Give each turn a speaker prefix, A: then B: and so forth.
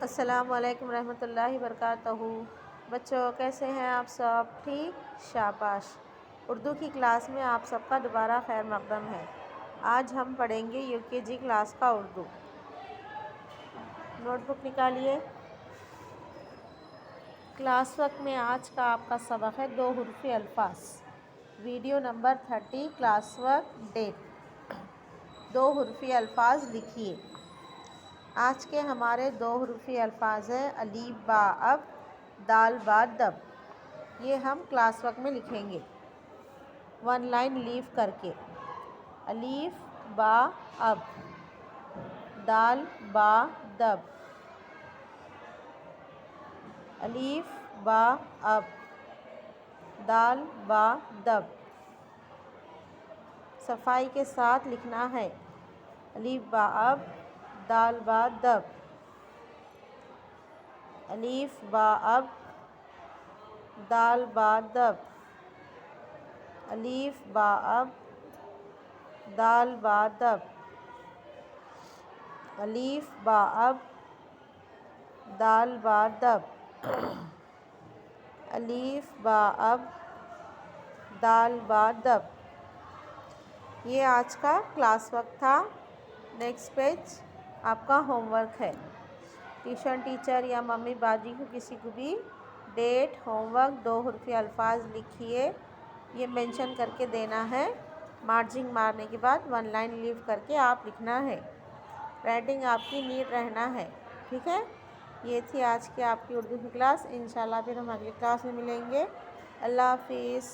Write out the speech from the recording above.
A: السلام علیکم رحمۃ اللہ وبرکاتہ۔ بچوں کیسے ہیں آپ سب؟ ٹھیک؟ شاباش۔ اردو کی کلاس میں آپ سب کا دوبارہ خیر مقدم ہے۔ آج ہم پڑھیں گے UKG کلاس کا Urdu. Note book نکالیے۔ Class work میں آج کا آپ کا سبق ہے 2 حرفی الفاظ۔ Video number 30 class work date 2 حرفی الفاظ لکھیے۔ آج کے ہمارے 2 حرفی الفاظ ہیں الف با اب، دال با دب۔ یہ ہم کلاس ورک میں لکھیں گے 1 لائن لیف کر کے۔ الف با اب، دال با دب، الف با اب، دال با دب۔ صفائی کے ساتھ لکھنا ہے الف با اب، دال با دب، الف با اب، دال با دب، الف با اب، دال با دب، الف با اب، دال با دب، الف با اب، دال با دب۔ یہ آج کا کلاس ورک تھا۔ نیکسٹ پیج آپ کا ہوم ورک ہے۔ ٹیوشن ٹیچر یا ممی باجی کو کسی کو بھی ڈیٹ، ہوم ورک، 2 حرفی الفاظ لکھیے، یہ مینشن کر کے دینا ہے۔ مارجنگ مارنے کے بعد 1 لائن لیو کر کے آپ لکھنا ہے۔ رائٹنگ آپ کی نیٹ رہنا ہے، ٹھیک ہے؟ یہ تھی آج کی آپ کی اردو کی کلاس۔ انشاءاللہ پھر ہم اگلی کلاس میں ملیں گے۔ اللہ حافظ۔